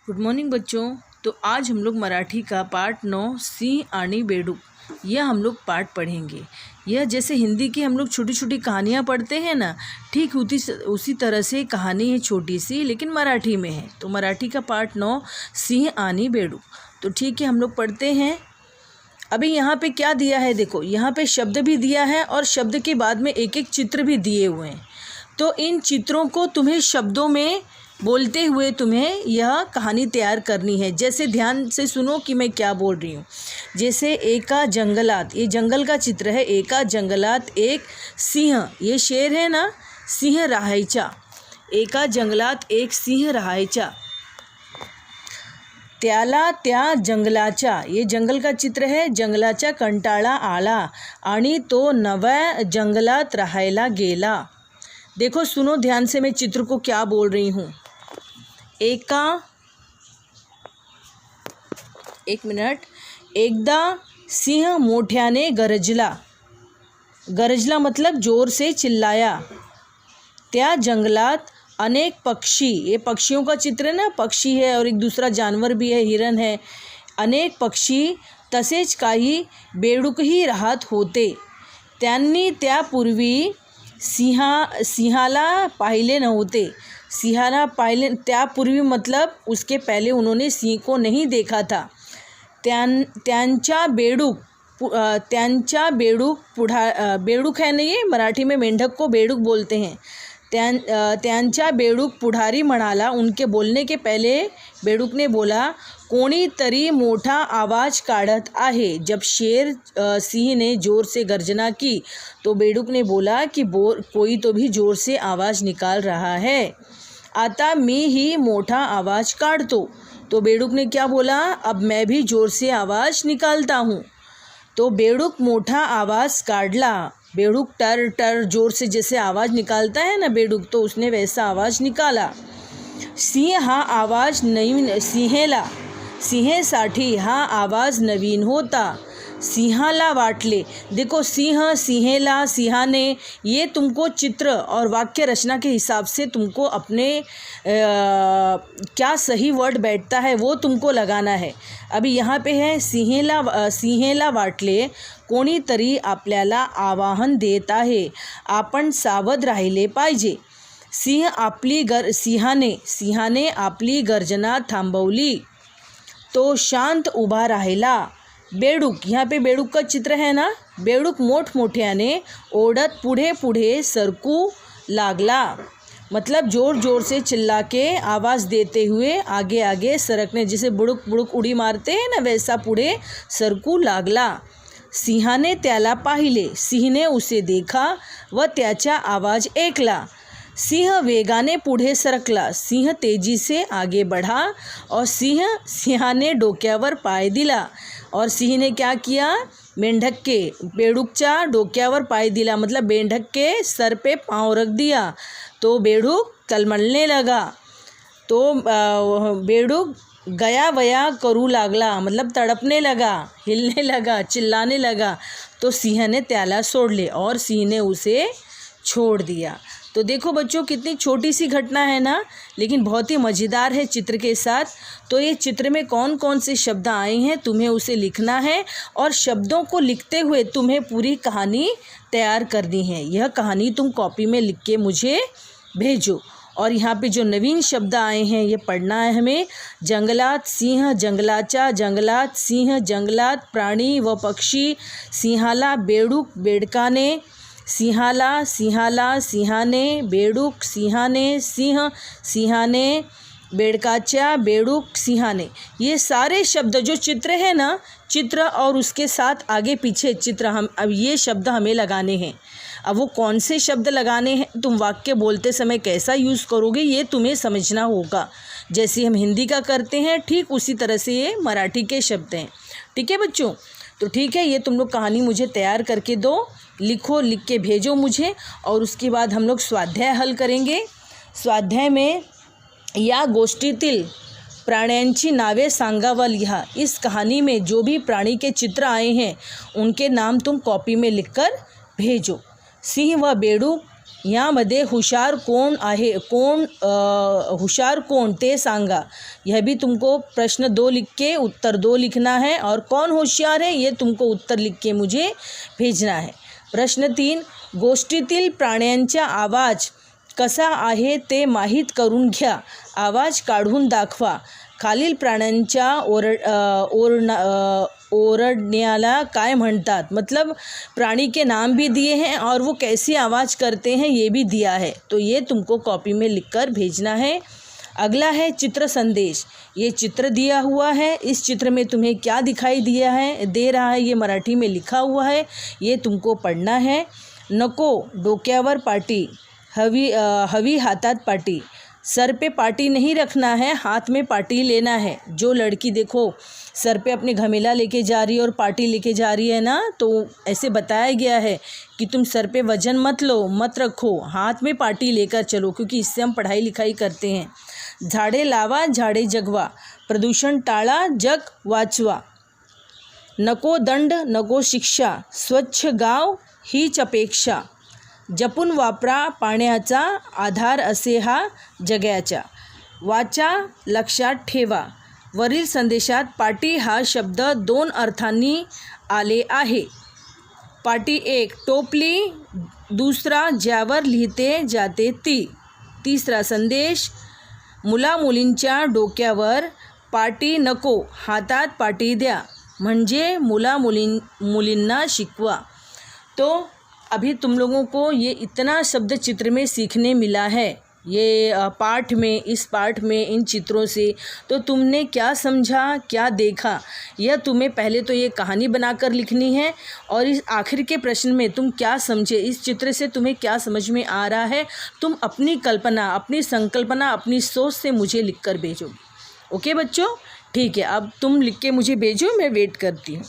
Good morning बच्चों। तो आज हम लोग मराठी का पार्ट 9 सिंह आणि बेडूक यह हम लोग पार्ट पढ़ेंगे। यह जैसे हिंदी की हम लोग छोटी छोटी कहानियाँ पढ़ते हैं ना, ठीक उसी तरह से कहानी है छोटी सी, लेकिन मराठी में है। तो मराठी का पार्ट 9 सिंह आणि बेडूक। तो ठीक है, हम लोग पढ़ते हैं। अभी यहाँ पे क्या दिया है देखो, यहाँ पे शब्द भी दिया है और शब्द के बाद में एक एक चित्र भी दिए हुए हैं। तो इन चित्रों को तुम्हें शब्दों में बोलते हुए तुम्हें यह कहानी तैयार करनी है। जैसे ध्यान से सुनो कि मैं क्या बोल रही हूँ। जैसे एका जंगलात, ये जंगल का चित्र है। एका जंगलात एक सिंह, ये शेर है ना, सिंह राहायचा। एका जंगलात एक सिंह राहायचा। त्याला त्या जंगलाचा, ये जंगल का चित्र है। जंगलाचा कंटाळा आला आणि तो नव्या जंगलात राहायला गेला। देखो सुनो ध्यान से, मैं चित्र को क्या बोल रही हूँ। एक मिनट। एकदा सिंह मोठ्याने गरजला। गरजला मतलब जोर से चिल्लाया। त्या जंगलात अनेक पक्षी, ये पक्षियों का चित्र है ना, पक्षी है और एक दूसरा जानवर भी है, हिरण है। अनेक पक्षी तसेच काही बेडूकही राहत होते। त्यांनी त्यापूर्वी सिंहाला पाहिले नव्हते। सिंहाला पाहिले त्यापूर्वी मतलब उसके पहले उन्होंने सिंह को नहीं देखा था। त्यांच्या बेडूक है ना, ये मराठी में मेंढक को बेडूक बोलते हैं। त्यांच्या बेडूक पुढारी म्हणाला, उनके बोलने के पहले बेडूक ने बोला, कोणीतरी मोठा आवाज़ काढ़त आहे। जब शेर सिंह ने ज़ोर से गर्जना की तो बेडूक ने बोला कि कोई तो भी ज़ोर से आवाज़ निकाल रहा है। आता मी ही मोठा आवाज़ काढ़तो। तो बेडूक ने क्या बोला, अब मैं भी ज़ोर से आवाज़ निकालता हूँ। तो बेडूक मोठा आवाज़ काढ़ला। बेडूक टर टर ज़ोर से जैसे आवाज़ निकालता है ना बेडूक, तो उसने वैसा आवाज़ निकाला। सिंह हा आवाज़ नवीन, सिंहेसाठी हा आवाज़ नवीन होता। सिंहाला वाटले, देखो सिंह, सिंहेला, सिंहाने, ये तुमको चित्र और वाक्य रचना के हिसाब से तुमको अपने क्या सही वर्ड बैठता है वो तुमको लगाना है। अभी यहाँ पे है सिंहेला वाटले कोणीतरी आपल्याला आवाहन देत आहे, आपण सावध राहिले पाहिजे। सिंहाने आपली गर्जना थांबवली, तो शांत उभा राहिला। बेडूक, यहाँ पे बेडूक का चित्र है ना। बेडूक मोठमोठ्याने ओढत पुढे पुढे सरकू लागला, मतलब जोर जोर से चिल्ला के आवाज़ देते हुए आगे आगे सरकने, जैसे बुड़ुक बुड़ुक उडी मारते हैं ना, वैसा पुढे सरकू लागला। सिंहाने त्याला पाहिले, सिंहने उसे देखा व त्याचा आवाज़ ऐकला। सिंह वेगाने पुढे सरकला, सिंह तेजी से आगे बढ़ा और सिंहाने डोक्यावर पाय दिला। और सिंह ने क्या किया, मेंढक के, बेडूकच्या डोक्यावर पाय दिला, मतलब मेंढक के सर पे पाँव रख दिया। तो बेडूक तलमलने लगा। तो बेडूक गया वया करू लागला, मतलब तड़पने लगा, हिलने लगा, चिल्लाने लगा। तो सिंह ने त्याला सोडले और सिंह ने उसे छोड़ दिया। तो देखो बच्चों, कितनी छोटी सी घटना है ना, लेकिन बहुत ही मज़ेदार है चित्र के साथ। तो ये चित्र में कौन कौन से शब्द आए हैं तुम्हें उसे लिखना है, और शब्दों को लिखते हुए तुम्हें पूरी कहानी तैयार करनी है। यह कहानी तुम कॉपी में लिख के मुझे भेजो। और यहाँ पे जो नवीन शब्द आए हैं ये पढ़ना है हमें। जंगलात सिंह, जंगलाचा, जंगलात सिंह, जंगलात प्राणी व पक्षी, सिंहाला बेडूक, बेडकाने, सिंहाला, सिंहाने, बेडूक, सिंहाने, सिंह, सिंहाने, बेडकाच्या, बेडूक, सिंहाने, ये सारे शब्द जो चित्र है ना, चित्र और उसके साथ आगे पीछे चित्र, हम अब ये शब्द हमें लगाने हैं। अब वो कौन से शब्द लगाने हैं, तुम वाक्य बोलते समय कैसा यूज़ करोगे ये तुम्हें समझना होगा। जैसे हम हिंदी का करते हैं ठीक उसी तरह से ये मराठी के शब्द हैं। ठीक है बच्चों, तो ठीक है, ये तुम लोग कहानी मुझे तैयार करके दो, लिखो, लिख के भेजो मुझे। और उसके बाद हम लोग स्वाध्याय हल करेंगे। स्वाध्याय में या गोष्टीतील प्राण्यांची नावे सांगा व लिहा। इस कहानी में जो भी प्राणी के चित्र आए हैं उनके नाम तुम कॉपी में लिखकर भेजो। सिंह व बेडूक यामध्ये हुशार कोण आहे, हुशार कौन ते सांगा। यह भी तुमको प्रश्न 2 लिख के उत्तर 2 लिखना है और कौन होशियार है ये तुमको उत्तर लिख के मुझे भेजना है। प्रश्न 3, गोष्टीतील प्राण्यांचा आवाज कसा आहे ते माहीत करून घ्या, आवाज काढून दाखवा। खालील प्राण्यांच्या ओरडण्याला काय म्हणतात, मतलब प्राणी के नाम भी दिए हैं और वो कैसी आवाज़ करते हैं ये भी दिया है, तो ये तुमको कॉपी में लिखकर भेजना है। अगला है चित्र संदेश। ये चित्र दिया हुआ है, इस चित्र में तुम्हें क्या दिखाई दे रहा है ये मराठी में लिखा हुआ है, ये तुमको पढ़ना है। नको डोक्यावर पाटी, हवी हातात पाटी। सर पे पाटी नहीं रखना है, हाथ में पाटी लेना है। जो लड़की देखो सर पे अपने घमेला लेके जा रही है और पाटी लेके जा रही है ना, तो ऐसे बताया गया है कि तुम सर पे वजन मत लो, मत रखो, हाथ में पाटी लेकर चलो, क्योंकि इससे हम पढ़ाई लिखाई करते हैं। झाडे लावा, झाडे जगवा, प्रदूषण टाळा, जग वाचवा। नको दंड, नको शिक्षा, स्वच्छ गाव हीच अपेक्षा। जपून वापरा, पाण्याचा आधार असे हा जगाचा। वाचा, लक्षात ठेवा। वरील संदेशात पाटी हा शब्द 2 अर्थांनी आले आहे। पाटी 1 टोपली, दुसरा ज्यावर लिहिते जाते ती। तिसरा संदेश, मुला-मुलींच्या डोक्यावर पाटी नको, हातात पाटी द्या, म्हणजे मुलींना शिकवा। तो अभी तुम लोगों को ये इतना शब्द चित्र में सीखने मिला है, ये पाठ में, इस पाठ में इन चित्रों से, तो तुमने क्या समझा, क्या देखा, यह तुम्हें पहले तो ये कहानी बनाकर लिखनी है और इस आखिर के प्रश्न में तुम क्या समझे, इस चित्र से तुम्हें क्या समझ में आ रहा है, तुम अपनी कल्पना, अपनी संकल्पना, अपनी सोच से मुझे लिखकर भेजोगे। ओके बच्चों, ठीक है, अब तुम लिख के मुझे भेजो, मैं वेट करती हूँ।